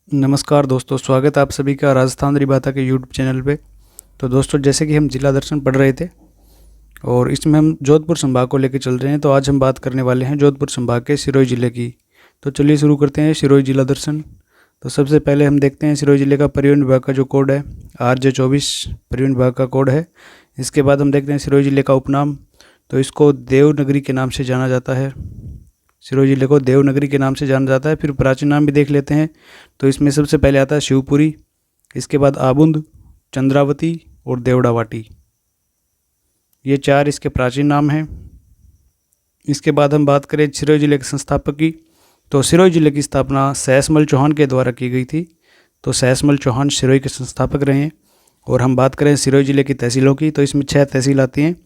नमस्कार दोस्तों, स्वागत है आप सभी का राजस्थान रिबाता के यूट्यूब चैनल पे। तो दोस्तों, जैसे कि हम जिला दर्शन पढ़ रहे थे और इसमें हम जोधपुर संभाग को लेकर चल रहे हैं, तो आज हम बात करने वाले हैं जोधपुर संभाग के सिरोही जिले की। तो चलिए शुरू करते हैं सिरोही जिला दर्शन। तो सबसे पहले हम देखते हैं सिरोही जिले का परिवहन विभाग का जो कोड है, RJ24 परिवहन विभाग का कोड है। इसके बाद हम देखते हैं सिरोही जिले का उपनाम, तो इसको देवनगरी के नाम से जाना जाता है। सिरोही जिले को देवनगरी के नाम से जाना जाता है। फिर प्राचीन नाम भी देख लेते हैं, तो इसमें सबसे पहले आता है शिवपुरी, इसके बाद आबुंद, चंद्रावती और देवड़ावाटी। ये चार इसके प्राचीन नाम हैं। इसके बाद हम बात करें सिरोही जिले के संस्थापक की, तो सिरोही जिले की स्थापना सहसमल चौहान के द्वारा की गई थी। तो सहसमल चौहान सिरोही के संस्थापक रहे हैं। और हम बात करें सिरोही जिले की तहसीलों की, तो इसमें 6 तहसील आती हैं।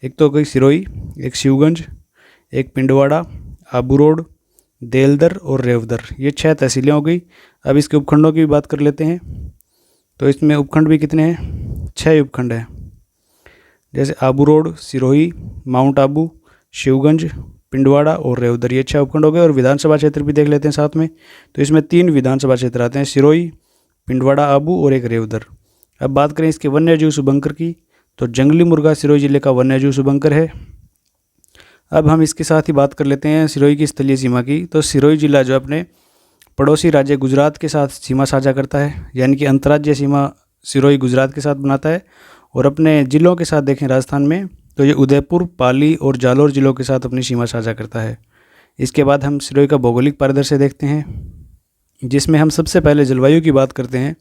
एक तो गई सिरोही, एक शिवगंज, एक पिंडवाड़ा, आबू रोड, देलदर और रेवदर। ये 6 तहसीलें हो गई। अब इसके उपखंडों की भी बात कर लेते हैं। तो इसमें उपखंड भी कितने हैं? 6 उपखंड हैं। जैसे आबू रोड, सिरोही, माउंट आबू, शिवगंज, पिंडवाड़ा और रेवदर, ये 6 उपखंड हो गए। और विधानसभा क्षेत्र भी देख लेते हैं साथ में। तो इसमें 3 विधानसभा क्षेत्र आते हैं, सिरोही, पिंडवाड़ा, आबू और एक रेवदर। अब बात करें इसके वन्यजीव शुभंकर की, तो जंगली मुर्गा सिरोही जिले का वन्यजीव शुभंकर है। अब हम इसके साथ ही बात कर लेते हैं सिरोही की स्थलीय सीमा की। तो सिरोही जिला जो अपने पड़ोसी राज्य गुजरात के साथ सीमा साझा करता है, यानी कि अंतर्राज्यीय सीमा सिरोही गुजरात के साथ बनाता है। और अपने ज़िलों के साथ देखें राजस्थान में, तो ये उदयपुर, पाली और जालौर ज़िलों के साथ अपनी सीमा साझा करता है। इसके बाद हम सिरोही का भौगोलिक परिदृश्य देखते हैं, जिसमें हम सबसे पहले जलवायु की बात करते हैं।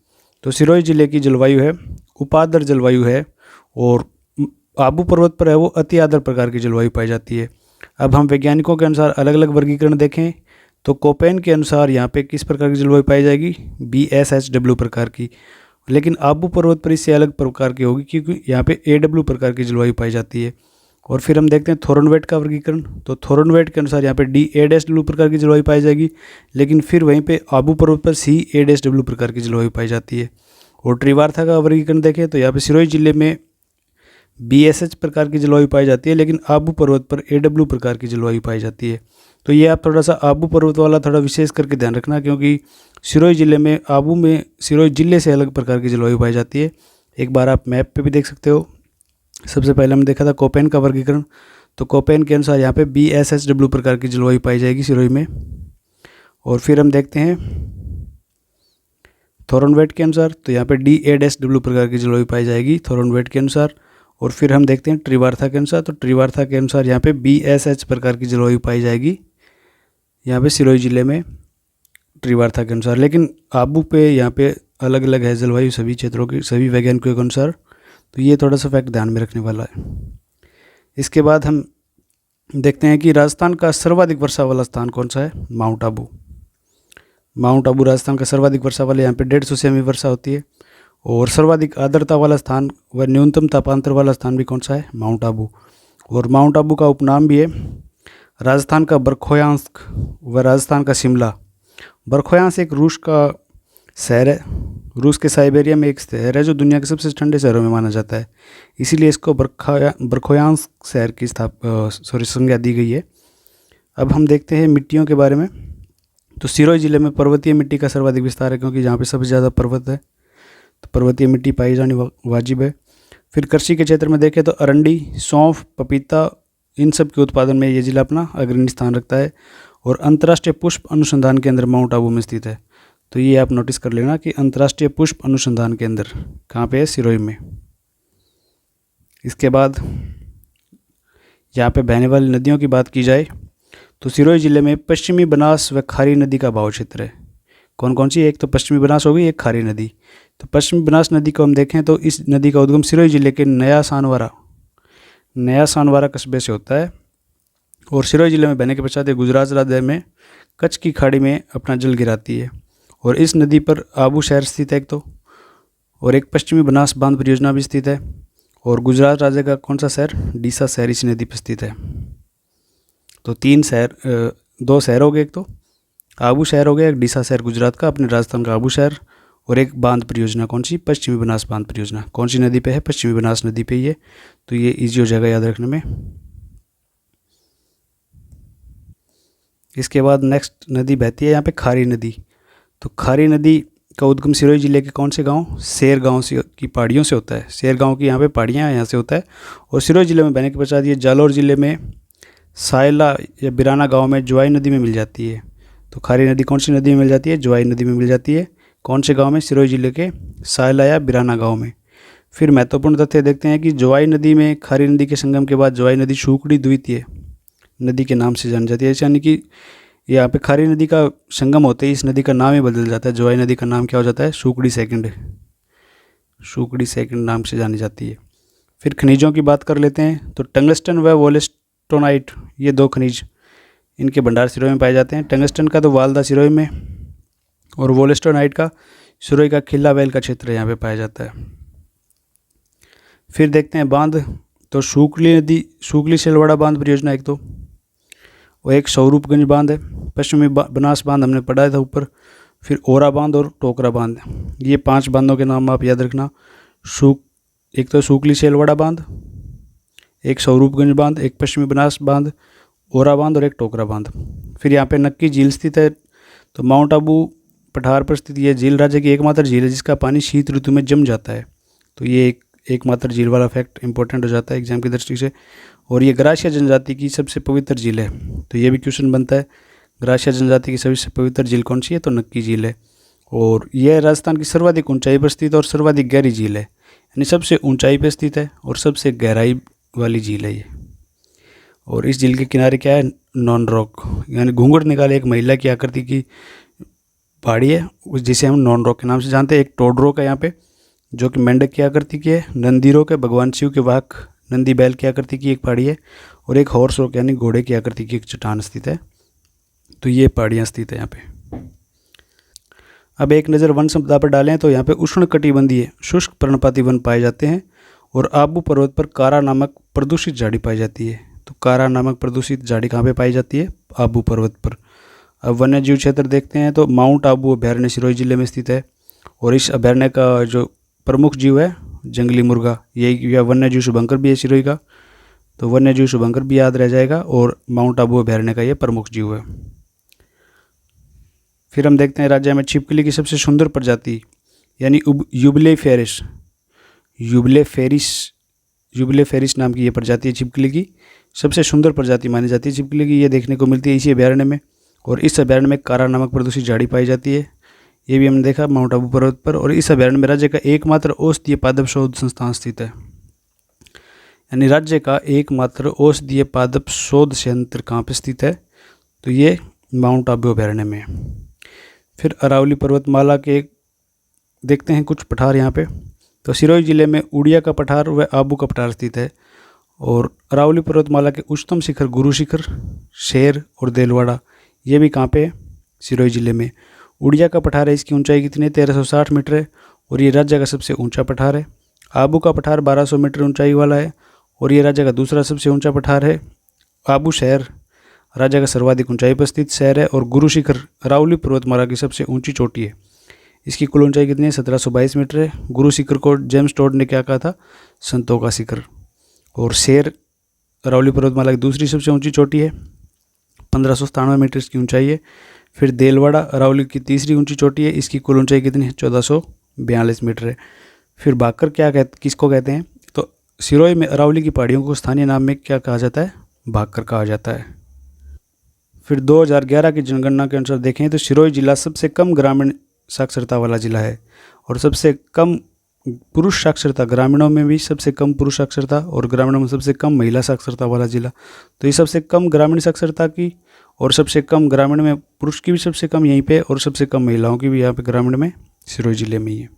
तो सिरोही जिले की जलवायु है उपाद्र जलवायु है, और आबू पर्वत पर है वो अति आर्द्र प्रकार की जलवायु पाई जाती है। अब हम वैज्ञानिकों के अनुसार अलग अलग वर्गीकरण देखें, तो कोपेन के अनुसार यहाँ पे किस प्रकार की जलवायु पाई जाएगी? BSHW प्रकार की। लेकिन आबू पर्वत पर इससे अलग प्रकार की होगी, क्योंकि यहाँ पे AW प्रकार की जलवायु पाई जाती है। और फिर हम देखते हैं थोरनवेट का वर्गीकरण, तो थोरनवेट के अनुसार यहाँ पे DA-W प्रकार की जलवायु पाई जाएगी। लेकिन फिर वहीं पे आबू पर्वत पर CA-W प्रकार की जलवायु पाई जाती है। और त्रिवार्था का वर्गीकरण देखें, तो यहाँ पे सिरोही जिले में BSH प्रकार की जलवायु पाई जाती है, लेकिन आबू पर्वत पर AW प्रकार की जलवायु पाई जाती है। तो ये आप थोड़ा सा आबू पर्वत वाला थोड़ा विशेष करके ध्यान रखना, क्योंकि सिरोही जिले में आबू में सिरोही जिले से अलग प्रकार की जलवायु पाई जाती है। एक बार आप मैप पे भी देख सकते हो। सबसे पहले हमने देखा था कोपेन का वर्गीकरण, तो कोपेन के अनुसार यहाँ पे BSHW प्रकार की जलवायु पाई जाएगी सिरोही में। और फिर हम देखते हैं थोरनवेट के अनुसार, तो यहाँ पे DA-W प्रकार की जलवायु पाई जाएगी थोरनवेट के अनुसार। और फिर हम देखते हैं त्रिवार्था के अनुसार, तो त्रिवार्था के अनुसार यहाँ पे BSH प्रकार की जलवायु पाई जाएगी यहाँ पे सिरोही जिले में त्रिवार्था के अनुसार। लेकिन आबू पे यहाँ पे अलग अलग है जलवायु सभी क्षेत्रों की, सभी वैज्ञानिकों के अनुसार। तो ये थोड़ा सा फैक्ट ध्यान में रखने वाला है। इसके बाद हम देखते हैं कि राजस्थान का सर्वाधिक वर्षा वाला स्थान कौन सा है? माउंट आबू। माउंट आबू राजस्थान का सर्वाधिक वर्षा वाले, यहाँ पे 150 सेमी वर्षा होती है। और सर्वाधिक आर्द्रता वाला स्थान व न्यूनतम तापांतर वाला स्थान भी कौन सा है? माउंट आबू। और माउंट आबू का उपनाम भी है राजस्थान का बरखोयांस्क व राजस्थान का शिमला। बरखोयांस एक रूस का शहर है, रूस के साइबेरिया में एक शहर है जो दुनिया के सबसे ठंडे शहरों में माना जाता है, इसीलिए इसको बरखोयांस्क शहर की संज्ञा दी गई है। अब हम देखते हैं मिट्टियों के बारे में। तो सिरोही जिले में पर्वतीय मिट्टी का सर्वाधिक विस्तार है, क्योंकि जहाँ पे सबसे ज़्यादा पर्वत है, तो पर्वतीय मिट्टी पाई जानी वाजिब है। फिर कृषि के क्षेत्र में देखें तो अरंडी, सौंफ, पपीता, इन सब के उत्पादन में ये जिला अपना अग्रणी स्थान रखता है। और अंतर्राष्ट्रीय पुष्प अनुसंधान केंद्र माउंट आबू में स्थित है। तो ये आप नोटिस कर लेना कि अंतर्राष्ट्रीय पुष्प अनुसंधान केंद्र कहाँ पे है? सिरोही में। इसके बाद यहाँ पे बहने वाली नदियों की बात की जाए, तो सिरोही जिले में पश्चिमी बनास व खारी नदी का बहाव क्षेत्र है। कौन कौन सी? एक तो पश्चिमी बनास हो गई, एक खारी नदी। तो पश्चिमी बनास नदी को हम देखें तो इस नदी का उद्गम सिरोही जिले के नया सानवारा कस्बे से होता है। और सिरोही जिले में बहने के पश्चात गुजरात राज्य में कच्छ की खाड़ी में अपना जल गिराती है। और इस नदी पर आबू शहर स्थित है एक तो, और एक पश्चिमी बनास बांध परियोजना भी स्थित है। और गुजरात राज्य का कौन सा शहर? डीसा शहर इस नदी पर स्थित है। तो 2 शहर हो गए, एक तो आबू शहर हो गया, एक डीसा शहर गुजरात का, अपने राजस्थान का आबू शहर। और एक बांध परियोजना कौन सी? पश्चिमी बनास बांध परियोजना। कौन सी नदी पे है? पश्चिमी बनास नदी पे ये। तो ये इजी हो जाएगा याद रखने में। इसके बाद नेक्स्ट नदी बहती है यहाँ पे खारी नदी। तो खारी नदी का उद्गम सिरोही जिले के कौन से गांव? शेर गांव से की पहाड़ियों से होता है। शेर गांव की यहाँ पे पहाड़ियाँ हैं, यहाँ से होता है। और सिरोही जिले में बहने के पश्चात ये जालौर जिले में सायला या बिराना गांव में ज्वाई नदी में मिल जाती है। तो खारी नदी कौन सी नदी में मिल जाती है? ज्वाई नदी में मिल जाती है। कौन से गांव में? सिरोही जिले के सायला या बिराना गांव में। फिर महत्वपूर्ण तथ्य देखते हैं कि ज्वाई नदी में खारी नदी के संगम के बाद ज्वाई नदी शुकड़ी द्वितीय नदी के नाम से जानी जाती है। यानी कि यहाँ पे खारी नदी का संगम होते ही इस नदी का नाम ही बदल जाता है। ज्वाई नदी का नाम क्या हो जाता है? शुकड़ी सेकंड नाम से जानी जाती है। फिर खनिजों की बात कर लेते हैं। तो टंगस्टन व वोलेस्टोनाइट ये दो खनिज इनके भंडार सिरोही में पाए जाते हैं। टंगस्टन का तो वालदा सिरोही में, और वोलेस्टोनाइट का सिरोही का खिल्ला बैल का क्षेत्र यहाँ पे पाया जाता है। फिर देखते हैं बांध। तो शुकली सिलवाड़ा बांध परियोजना एक, तो वो एक स्वरूपगंज बांध है। पश्चिमी बनास बांध हमने पढ़ा था ऊपर। फिर ओरा बांध और टोकरा बांध, ये 5 बांधों के नाम आप याद रखना। एक तो शुकली सेलवाड़ा बांध, एक स्वरूपगंज बांध, एक पश्चिमी बनास बांध, ओरा बांध और एक टोकरा बांध। फिर यहाँ पे नक्की झील स्थित है। तो माउंट आबू पठार पर स्थित यह झील राज्य की एकमात्र झील है जिसका पानी शीत ऋतु में जम जाता है। तो ये एकमात्र झील वाला फैक्ट इंपॉर्टेंट हो जाता है एग्जाम की दृष्टि से। और ये ग्रासिया जनजाति की सबसे पवित्र झील है। तो ये भी क्वेश्चन बनता है, ग्रासिया जनजाति की सबसे पवित्र झील कौन सी है? तो नक्की झील है। और यह राजस्थान की सर्वाधिक ऊंचाई पर स्थित और सर्वाधिक गहरी झील है, यानी सबसे ऊंचाई पर स्थित है और सबसे गहराई वाली झील है ये। और इस झील के किनारे क्या है? नॉन रॉक, यानी घूंघट निकाले एक महिला की आकृति की पहाड़ी है, जिसे हम नॉन रॉक के नाम से जानते हैं। एक टोड रॉक है यहाँ पे जो कि मेंढक की आकृति की है। नंदी रॉक है, भगवान शिव के वाहक नंदी बैल की आकृति की एक पहाड़ी है। और एक हॉर्स रॉक यानी घोड़े की आकृति की एक चट्टान स्थित है। तो ये पहाड़ियाँ स्थित है यहाँ पे। अब एक नज़र वन संपदा पर डालें तो यहाँ पे उष्णकटिबंधीय शुष्क पर्णपाती वन पाए जाते हैं। और आबू पर्वत पर कारा नामक प्रदूषित झाड़ी पाई जाती है। तो कारा नामक प्रदूषित झाड़ी कहाँ पे पाई जाती है? आबू पर्वत पर। अब वन्य जीव क्षेत्र देखते हैं तो माउंट आबू अभयारण्य सिरोही जिले में स्थित है। और इस अभयारण्य का जो प्रमुख जीव है जंगली मुर्गा, यही या वन्य जीव शुभंकर भी है सिरोही का। तो वन्य जीव शुभंकर भी याद रह जाएगा और माउंट आबू अभयारण्य का ये प्रमुख जीव है। फिर हम देखते हैं राज्य में छिपकली की सबसे सुंदर प्रजाति यानी यूबलेफेरिस नाम की ये प्रजाति है छिपकली की। सबसे सुंदर प्रजाति मानी जाती है छिपकली की। ये देखने को मिलती है इसी अभयारण्य में। और इस अभयारण्य में कारा नामक प्रदूषित झाड़ी पाई जाती है। ये भी हमने देखा माउंट आबू पर्वत पर। और इस अभयारण्य में राज्य का एकमात्र औषधीय पादप शोध संस्थान स्थित है। यानी राज्य का एकमात्र औषधीय पादप शोध संयंत्र कहाँ पे स्थित है? तो ये माउंट आबू अभयारण्य में। फिर अरावली पर्वतमाला के देखते हैं कुछ पठार यहाँ पे। तो सिरोही जिले में उड़िया का पठार व आबू का पठार स्थित है। और अरावली पर्वतमाला के उच्चतम शिखर गुरु शिखर, शेर और देलवाड़ा ये भी कहाँ पे है? सिरोही जिले में। उड़िया का पठार है, इसकी ऊंचाई कितनी है? 1360 मीटर है और ये राज्य का सबसे ऊंचा पठार है। आबू का पठार 1200 मीटर ऊंचाई वाला है और ये राज्य का दूसरा सबसे ऊंचा पठार है। आबू शहर राज्य का सर्वाधिक ऊंचाई पर स्थित शहर है। और गुरु शिखर अरावली पर्वतमाला की सबसे ऊंची चोटी है। इसकी कुल ऊंचाई कितनी है? 1722 मीटर है। गुरु शिखर को जेम्स टोड ने क्या कहा था? संतों का शिखर। और शेर अरावली पर्वतमाला की दूसरी सबसे ऊंची चोटी है, 1597 मीटर इसकी ऊंचाई है। फिर देलवाड़ा अरावली की तीसरी ऊंची चोटी है, इसकी कुल ऊंचाई कितनी है? 1442 मीटर है। फिर बाकर किसको कहते हैं? तो सिरोही में अरावली की पहाड़ियों को स्थानीय नाम में क्या कहा जाता है? भाकर कहा जाता है। फिर 2011 की जनगणना के अनुसार देखें तो सिरोही जिला सबसे कम ग्रामीण साक्षरता वाला जिला है और सबसे कम पुरुष साक्षरता, ग्रामीणों में भी सबसे कम पुरुष साक्षरता और ग्रामीणों में सबसे कम महिला साक्षरता वाला जिला। तो ये सबसे कम ग्रामीण साक्षरता की और सबसे कम ग्रामीण में पुरुष की भी सबसे कम यहीं पे और सबसे कम महिलाओं की भी यहाँ पे ग्रामीण में सिरोही जिले में ही है।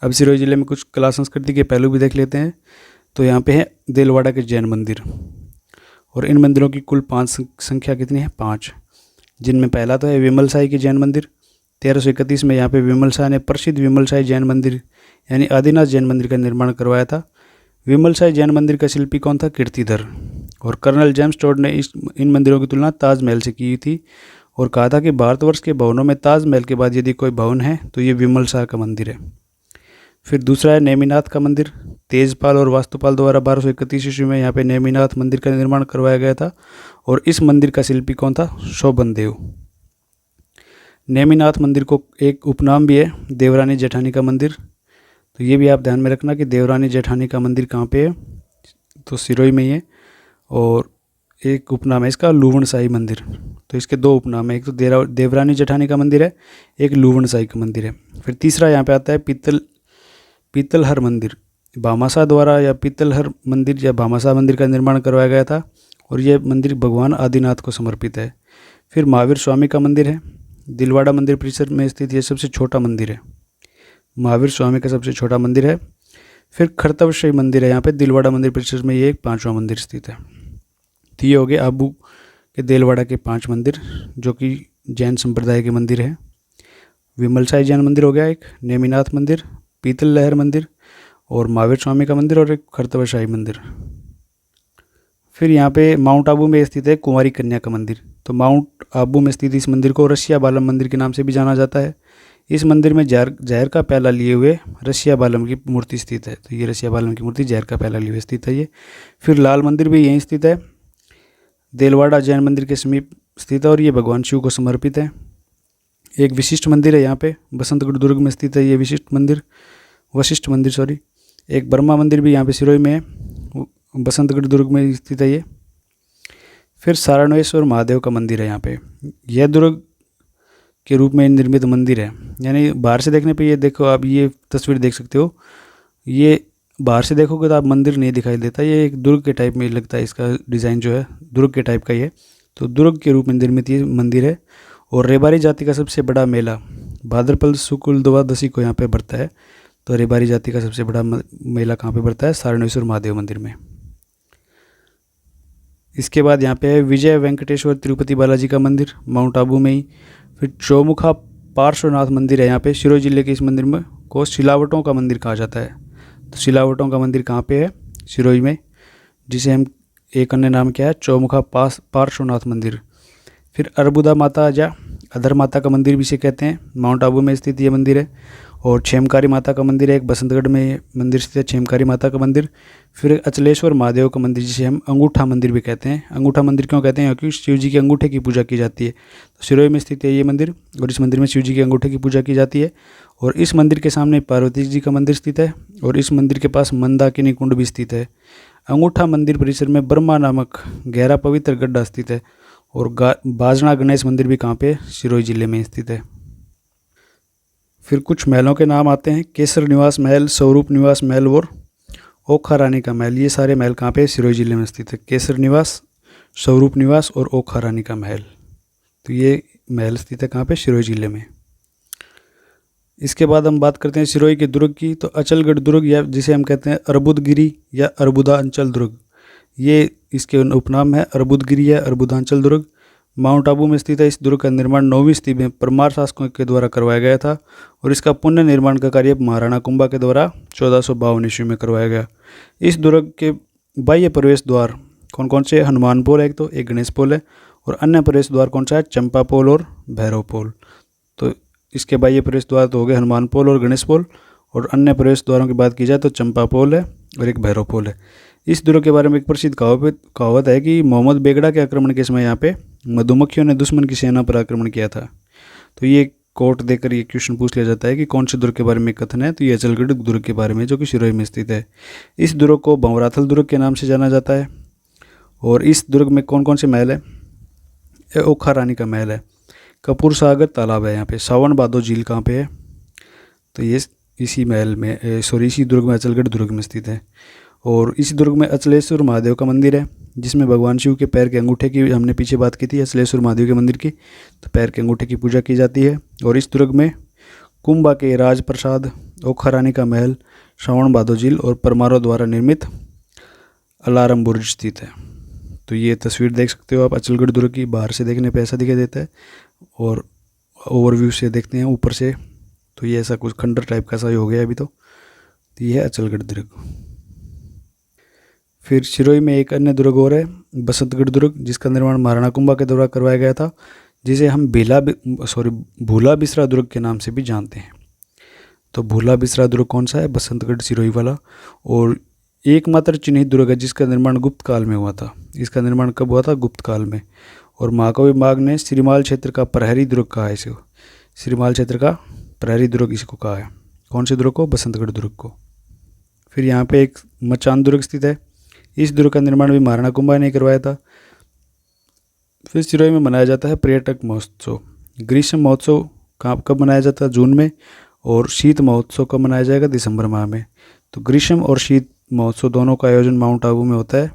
अब सिरोही जिले में कुछ कला संस्कृति के पहलू भी देख लेते हैं। तो यहाँ पे है देलवाड़ा के जैन मंदिर और इन मंदिरों की कुल 5 संख्या कितनी है? 5, जिनमें पहला तो है विमल साई के जैन मंदिर। 1331 में यहाँ पे विमल शाह ने प्रसिद्ध विमल साई जैन मंदिर यानी आदिनाथ जैन मंदिर का निर्माण करवाया था। विमल साई जैन मंदिर का शिल्पी कौन था? कीर्तिधर। और कर्नल जेम्स टोड ने इन मंदिरों की तुलना ताजमहल से की थी और कहा था कि भारतवर्ष के भवनों में ताजमहल के बाद यदि कोई भवन है तो ये विमल शाह का मंदिर है। फिर दूसरा है नेमिनाथ का मंदिर। तेजपाल और वास्तुपाल द्वारा 1231 ईस्वी में यहाँ पे नेमिनाथ मंदिर का निर्माण करवाया गया था और इस मंदिर का शिल्पी कौन था? शोभन देव। नेमिनाथ मंदिर को एक उपनाम भी है देवरानी जेठानी का मंदिर। तो ये भी आप ध्यान में रखना कि देवरानी जेठानी का मंदिर कहाँ पे है, तो सिरोही में ही है। और एक उपनाम है इसका लूवण साई मंदिर। तो इसके दो उपनाम है, एक तो देवरानी जेठानी का मंदिर है, एक लूवण साई का मंदिर है। फिर तीसरा यहाँ पे आता है पीतलहर मंदिर। भामाशाह द्वारा या पीतलहर मंदिर या भामाशाह मंदिर का निर्माण करवाया गया था और यह मंदिर भगवान आदिनाथ को समर्पित है। फिर महावीर स्वामी का मंदिर है, दिलवाड़ा मंदिर परिसर में स्थित ये सबसे छोटा मंदिर है, महावीर स्वामी का सबसे छोटा मंदिर है। फिर खरतवश्री मंदिर है यहाँ पे दिलवाड़ा मंदिर परिसर में, ये एक 5वां मंदिर स्थित है। तो ये हो गए आबू के देलवाड़ा के 5 मंदिर जो कि जैन संप्रदाय के मंदिर है। विमल साई जैन मंदिर हो गया एक, नेमिनाथ मंदिर, पीतल लहर मंदिर और महावीर स्वामी का मंदिर और एक खरतवशाही मंदिर। फिर यहाँ पे माउंट आबू में स्थित है कुंवारी कन्या का मंदिर। तो माउंट आबू में स्थित इस मंदिर को रसिया बालम मंदिर के नाम से भी जाना जाता है। इस मंदिर में जहर का प्याला लिए हुए रसिया बालम की मूर्ति स्थित है। तो ये रसिया बालम की मूर्ति जहर का प्याला लिए हुए स्थित है ये। फिर लाल मंदिर भी यहीं स्थित है, देलवाड़ा जैन मंदिर के समीप स्थित है और ये भगवान शिव को समर्पित है। एक विशिष्ट मंदिर है यहाँ पे बसंतगढ़ दुर्ग में स्थित है ये वशिष्ठ मंदिर। एक ब्रह्मा मंदिर भी यहाँ पे सिरोही में है, बसंतगढ़ दुर्ग में स्थित है ये। फिर सारणेश्वर महादेव का मंदिर है यहाँ पे, यह दुर्ग के रूप में निर्मित मंदिर है। यानी बाहर से देखने पे ये देखो आप ये तस्वीर देख सकते हो, ये बाहर से देखोगे तो आप मंदिर नहीं दिखाई देता, ये एक दुर्ग के टाइप में लगता है, इसका डिज़ाइन जो है दुर्ग के टाइप का ही है। तो दुर्ग के रूप में निर्मित ये मंदिर है। और रेबारी जाति का सबसे बड़ा मेला भाद्रपद शुक्ल द्वादशी को यहाँ पे बढ़ता है। तो रेबारी जाति का सबसे बड़ा मेला कहाँ पे बढ़ता है, सारणेश्वर महादेव मंदिर में। इसके बाद यहाँ पे है विजय वेंकटेश्वर तिरुपति बालाजी का मंदिर माउंट आबू में ही। फिर चौमुखा पार्श्वनाथ मंदिर है यहाँ पे सिरोही जिले के। इस मंदिर में को सिलावटों का मंदिर कहा जाता है। तो सिलावटों का मंदिर कहाँ पे है, सिरोही में, जिसे हम एक अन्य नाम क्या है चौमुखा पार्श्वनाथ मंदिर। फिर अरबुदा माता या अधर माता का मंदिर भी इसे कहते हैं, माउंट आबू में स्थित ये मंदिर है। और छेमकारी माता का मंदिर है एक, बसंतगढ़ में मंदिर स्थित है छेमकारी माता का मंदिर। फिर अचलेश्वर महादेव का मंदिर जिसे हम अंगूठा मंदिर भी कहते हैं। अंगूठा मंदिर क्यों कहते हैं, क्योंकि शिव जी के अंगूठे की पूजा की जाती है। तो सिरोही में स्थित है ये मंदिर और इस मंदिर में शिव जी के अंगूठे की पूजा की जाती है। और इस मंदिर के सामने पार्वती जी का मंदिर स्थित है और इस मंदिर के पास मंदाकिनी कुंड भी स्थित है। अंगूठा मंदिर परिसर में ब्रह्मा नामक गहरा पवित्र गड्ढा स्थित है। और बाजना गणेश मंदिर भी कहाँ पे, सिरोही जिले में स्थित है। फिर कुछ महलों के नाम आते हैं, केसर निवास महल, स्वरूप निवास महल और ओखा रानी का महल। ये सारे महल कहाँ पे, सिरोही जिले में स्थित है, केसर निवास, स्वरूप निवास और ओखा रानी का महल। तो ये महल स्थित है कहाँ पे, सिरोही जिले में। इसके बाद हम बात करते हैं सिरोही के दुर्ग की। तो अचलगढ़ दुर्ग या जिसे हम कहते हैं अर्बुदगिरी या अर्बुदांचल दुर्ग, ये इसके उपनाम है अर्बुदगिरी या अर्बुदांचल दुर्ग। माउंट आबू में स्थित है। इस दुर्ग का निर्माण 9वीं सदी में परमार शासकों के द्वारा करवाया गया था और इसका पुनः निर्माण का कार्य महाराणा कुंभा के द्वारा 1452 ईस्वी में करवाया गया। इस दुर्ग के बाह्य प्रवेश द्वार कौन कौन से, हनुमान पोल है एक, तो एक गणेश पोल है, और अन्य प्रवेश द्वार कौन सा है, चंपा पोल और भैरव पोल। तो इसके बाह्य प्रवेश द्वार तो हो गए हनुमान पोल और गणेश पोल, और अन्य प्रवेश द्वारों की बात की जाए तो चंपा पोल है और एक भैरव पोल है। इस दुर्ग के बारे में एक प्रसिद्ध कहावत है कि मोहम्मद बेगड़ा के आक्रमण के समय यहाँ पे मधुमक्खियों ने दुश्मन की सेना पर आक्रमण किया था। तो ये कोट देकर ये क्वेश्चन पूछ लिया जाता है कि कौन से दुर्ग के बारे में कथन है, तो ये अचलगढ़ दुर्ग के बारे में जो कि सिरोही में स्थित है। इस दुर्ग को भंवराथल दुर्ग के नाम से जाना जाता है। और इस दुर्ग में कौन कौन से महल है, ओखा रानी का महल है, कपूर सागर तालाब है यहाँ पे, सावन बादो झील कहाँ पे है, तो ये इसी महल में इसी दुर्ग में अचलगढ़ दुर्ग में स्थित है। और इस दुर्ग में अचलेश्वर महादेव का मंदिर है जिसमें भगवान शिव के पैर के अंगूठे की हमने पीछे बात की थी अचलेश्वर महादेव के मंदिर की, तो पैर के अंगूठे की पूजा की जाती है। और इस दुर्ग में कुंभा के राज प्रसाद, ओखा रानी का महल, श्रवण बादो झील और परमारों द्वारा निर्मित अलारम बुर्ज स्थित है। तो ये तस्वीर देख सकते हो आप अचलगढ़ दुर्ग की, बाहर से देखने पे ऐसा दिखाई देता है और ओवरव्यू से देखते हैं ऊपर से तो ये ऐसा कुछ खंडर टाइप का सा ही हो गया अभी। तो ये है अचलगढ़ दुर्ग। फिर सिरोही में एक अन्य दुर्ग और है बसंतगढ़ दुर्ग, जिसका निर्माण महाराणा कुंभा के द्वारा करवाया गया था, जिसे हम भूला बिसरा दुर्ग के नाम से भी जानते हैं। तो भूला बिसरा दुर्ग कौन सा है, बसंतगढ़ सिरोही वाला, और एकमात्र चिन्हित दुर्ग है जिसका निर्माण गुप्त काल में हुआ था। इसका निर्माण कब हुआ था, गुप्त काल में। और महाकवि माघ ने श्रीमाल क्षेत्र का प्रहरी दुर्ग कहा है इसे। श्रीमाल क्षेत्र का प्रहरी दुर्ग इसको कहा है। कौन से दुर्ग को? बसंतगढ़ दुर्ग को। फिर यहाँ पे एक मचान दुर्ग स्थित है। इस दुर्ग का निर्माण भी महाराणा कुंभा ने करवाया था। फिर सिरोही में मनाया जाता है पर्यटक महोत्सव। ग्रीष्म महोत्सव कब मनाया जाता है? जून में। और शीत महोत्सव कब मनाया जाएगा? दिसंबर माह में। तो ग्रीष्म और शीत महोत्सव दोनों का आयोजन माउंट आबू में होता है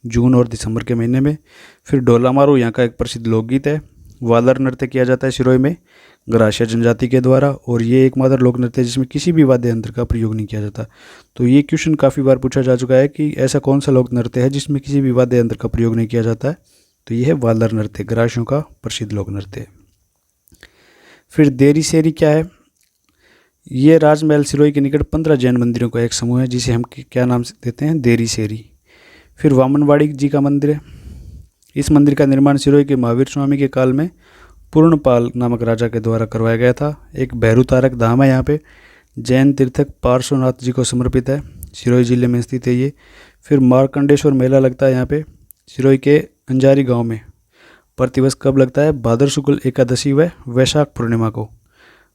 जून और दिसंबर के महीने में। फिर डोला मारू यहाँ का एक प्रसिद्ध लोकगीत है। वादर नृत्य किया जाता है सिरोही में गरासिया जनजाति के द्वारा, और ये एकमात्र लोक नृत्य है जिसमें किसी भी वाद्य यंत्र का प्रयोग नहीं किया जाता। तो ये क्वेश्चन काफ़ी बार पूछा जा चुका है कि ऐसा कौन सा लोक नृत्य है जिसमें किसी भी वाद्य यंत्र का प्रयोग नहीं किया जाता है। तो ये है वादर नृत्य, गरासियों का प्रसिद्ध लोक नृत्य। फिर देरी सेरी क्या है? ये राजमहल सिरोही के निकट 15 जैन मंदिरों का एक समूह है जिसे हम क्या नाम देते हैं? देरी सेरी। फिर वामनवाड़ी जी का मंदिर है। इस मंदिर का निर्माण सिरोही के महावीर स्वामी के काल में पूर्णपाल नामक राजा के द्वारा करवाया गया था। एक भैरू तारक धाम है यहाँ पे, जैन तीर्थक पार्श्वनाथ जी को समर्पित है, सिरोही जिले में स्थित है ये। फिर मार्कंडेश्वर मेला लगता है यहाँ पे सिरोही के अंजारी गांव में। प्रतिवर्ष कब लगता है? भाद्र शुक्ल एकादशी व वैशाख पूर्णिमा को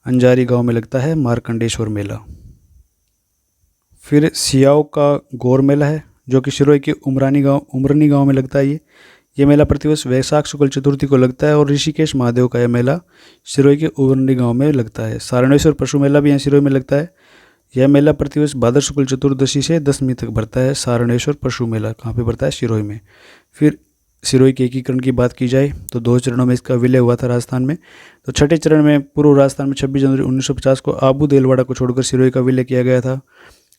अंजारी गांव में लगता है मार्कंडेश्वर मेला। फिर सियाओं का गौर मेला है जो कि सिरोही के उमरनी गांव में लगता है ये मेला प्रतिवर्ष वैशाख शुक्ल चतुर्थी को लगता है। और ऋषिकेश महादेव का यह मेला सिरोही के उमरनी गांव में लगता है। सारणेश्वर पशु मेला भी यहाँ सिरोही में लगता है। यह मेला प्रतिवर्ष भाद्र शुक्ल चतुर्दशी से दशमी तक भरता है। सारणेश्वर पशु मेला कहाँ पे भरता है? सिरोही में। फिर सिरोही के एकीकरण की बात की जाए तो 2 चरणों में इसका विलय हुआ था राजस्थान में। तो छठे चरण में पूर्व राजस्थान में 26 जनवरी 1950 को आबू देलवाड़ा को छोड़कर सिरोही का विलय किया गया था।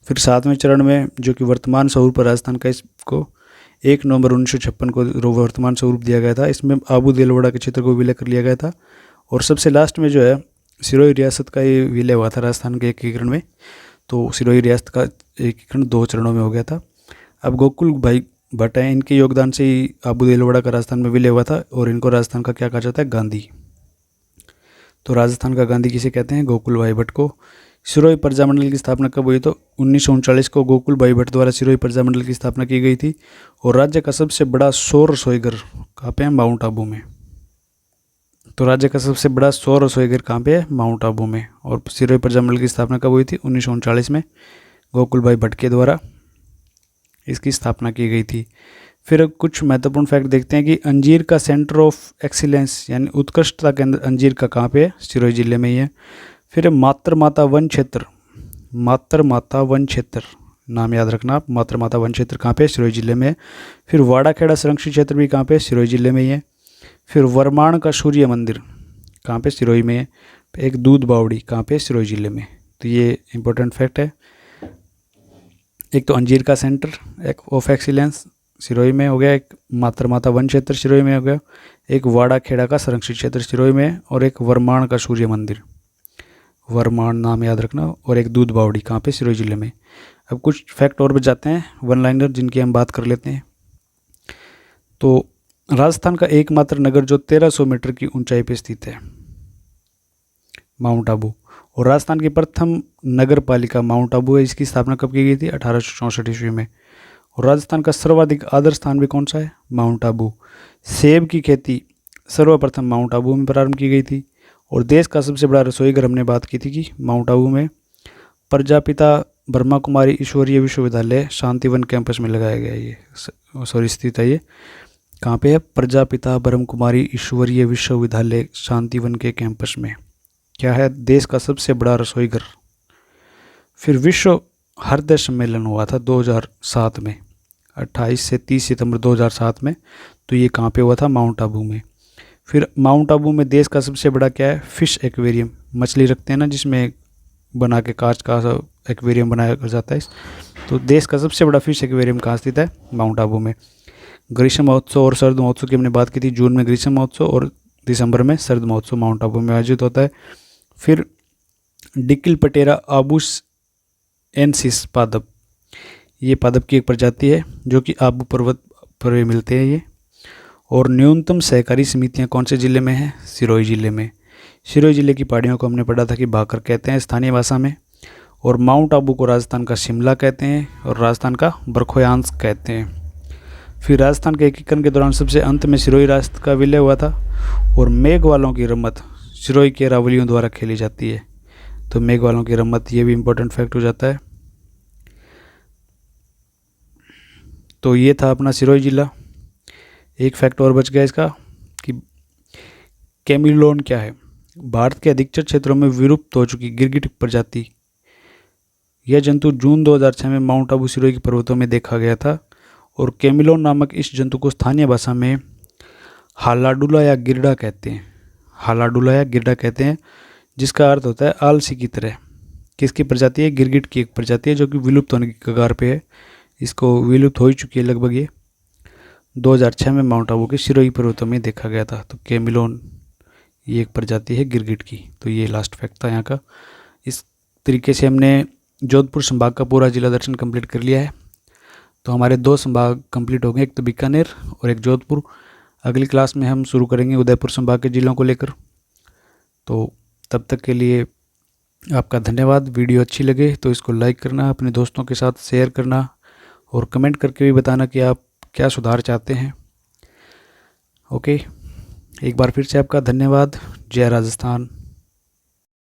फिर 7वें चरण में जो कि वर्तमान स्वरूप पर राजस्थान का, इसको 1 नवंबर 1956 को वर्तमान स्वरूप दिया गया था। इसमें आबू देलवाड़ा के क्षेत्र को विलय कर लिया गया था। और सबसे लास्ट में जो है सिरोही रियासत का ये विलय हुआ था राजस्थान के एकीकरण में। तो सिरोही रियासत का एकीकरण 2 चरणों में हो गया था। अब गोकुल भाई भट्ट हैं, इनके योगदान से ही आबू देलवाड़ा का राजस्थान में विलय हुआ था। और इनको राजस्थान का क्या कहा जाता है? गांधी। तो राजस्थान का गांधी किसे कहते हैं? गोकुल भाई भट्ट को। सिरोही प्रजामंडल की स्थापना कब हुई? तो 1939 को गोकुल भाई भट्ट द्वारा सिरोही प्रजामंडल की स्थापना की गई थी। और राज्य का सबसे बड़ा सौर रसोई घर कहाँ पे है? माउंट आबू में। तो राज्य का सबसे बड़ा सौर रसोई घर कहाँ पे है? माउंट आबू में। और सिरोही प्रजामंडल की स्थापना कब हुई थी? 1939 में गोकुल भाई भट्ट के द्वारा इसकी स्थापना की गई थी। फिर कुछ महत्वपूर्ण फैक्ट देखते हैं कि अंजीर का सेंटर ऑफ एक्सीलेंस यानी उत्कृष्टता केंद्र अंजीर का कहाँ पे है? सिरोही जिले में ही है। फिर मातर माता वन क्षेत्र, मातर माता वन क्षेत्र नाम याद रखना आप। मातर माता वन क्षेत्र कहाँ पे? सिरोही जिले में है। फिर वाड़ाखेड़ा संरक्षित क्षेत्र भी कहाँ पे? सिरोही जिले में ही है। फिर वरमाण का सूर्य मंदिर कहाँ पे? सिरोही में है। एक दूध बावड़ी कहाँ पे? सिरोही जिले में। तो ये इंपॉर्टेंट फैक्ट है। एक तो अंजीर का सेंटर एक ऑफ एक्सीलेंस सिरोही में हो गया, एक मातर माता वन क्षेत्र सिरोही में हो गया, एक वाड़ा खेड़ा का संरक्षित क्षेत्र सिरोही में, और एक वरमाण का सूर्य मंदिर, वरमाण नाम याद रखना, और एक दूध बावड़ी कहाँ पे? सिरोही जिले में। अब कुछ फैक्ट और भी जाते हैं वन लाइनर जिनकी हम बात कर लेते हैं। तो राजस्थान का एकमात्र नगर जो 1300 मीटर की ऊंचाई पर स्थित है माउंट आबू, और राजस्थान की प्रथम नगर पालिका माउंट आबू है। इसकी स्थापना कब की गई थी? 1864 ईस्वी में। और राजस्थान का सर्वाधिक आदर्श स्थान भी कौन सा है? माउंट आबू। सेब की खेती सर्वप्रथम माउंट आबू में प्रारंभ की गई थी। और देश का सबसे बड़ा रसोई घर हमने बात की थी कि माउंट आबू में प्रजापिता ब्रह्मा कुमारी ईश्वरीय विश्वविद्यालय शांतिवन कैंपस में लगाया गया है। ये स्थित है। ये कहाँ पे है? प्रजापिता ब्रह्म कुमारी ईश्वरीय विश्वविद्यालय शांतिवन के कैंपस में। क्या है? देश का सबसे बड़ा रसोई घर। फिर विश्व हृदय सम्मेलन हुआ था 2007 में, 28 से 30 सितंबर 2007 में। तो ये कहाँ पे हुआ था? माउंट आबू में। फिर माउंट आबू में देश का सबसे बड़ा क्या है? फिश एक्वेरियम, मछली रखते हैं ना जिसमें बना के कांच का एक्वेरियम बनाया जाता है। तो देश का सबसे बड़ा फिश एक्वेरियम कहाँ स्थित है? माउंट आबू में। ग्रीष्म महोत्सव और सर्द महोत्सव की हमने बात की थी। जून में ग्रीष्म महोत्सव और दिसंबर में सर्द महोत्सव माउंट आबू में आयोजित होता है। फिर डिकिल पटेरा आबूस एनसिस पादप, ये पादप की एक प्रजाति है जो कि आबू पर्वत पर मिलते हैं ये। और न्यूनतम सहकारी समितियां कौन से जिले में हैं? सिरोही जिले में। सिरोही जिले की पहाड़ियों को हमने पढ़ा था कि भाकर कहते हैं स्थानीय भाषा में। और माउंट आबू को राजस्थान का शिमला कहते हैं और राजस्थान का बरखोयांश कहते हैं। फिर राजस्थान के एकीकरण के दौरान सबसे अंत में सिरोही राष्ट्र का विलय हुआ था। और मेघ वालों की रमत सिरोही के अरावलियों द्वारा खेली जाती है। तो मेघ वालों की रम्मत, ये भी इम्पोर्टेंट फैक्ट हो जाता है। तो ये था अपना सिरोही जिला। एक फैक्ट और बच गया इसका कि कैमिलोन क्या है। भारत के अधिकतर क्षेत्रों में विलुप्त हो चुकी गिरगिट प्रजाति, यह जंतु जून 2006 में माउंट आबू सिरोही के पर्वतों में देखा गया था। और कैमिलोन नामक इस जंतु को स्थानीय भाषा में हालाडुला या गिरडा कहते हैं। हालाडुला या गिरडा कहते हैं, जिसका अर्थ होता है आलसी की तरह। किसकी प्रजाति है? गिरगिट की एक प्रजाति है जो कि विलुप्त होने की कगार पे है। इसको विलुप्त हो ही चुकी है लगभग। ये 2006 में माउंट आबू के सिरोही पर्वतों में देखा गया था। तो कैमिलोन ये एक प्रजाति है गिरगिट की। तो ये लास्ट फैक्ट था यहाँ का। इस तरीके से हमने जोधपुर संभाग का पूरा जिला दर्शन कंप्लीट कर लिया है। तो हमारे 2 संभाग कंप्लीट हो गए, एक तो बीकानेर और एक जोधपुर। अगली क्लास में हम शुरू करेंगे उदयपुर संभाग के जिलों को लेकर। तो तब तक के लिए आपका धन्यवाद। वीडियो अच्छी लगे तो इसको लाइक करना, अपने दोस्तों के साथ शेयर करना और कमेंट करके भी बताना कि आप क्या सुधार चाहते हैं। ओके, एक बार फिर से आपका धन्यवाद। जय राजस्थान।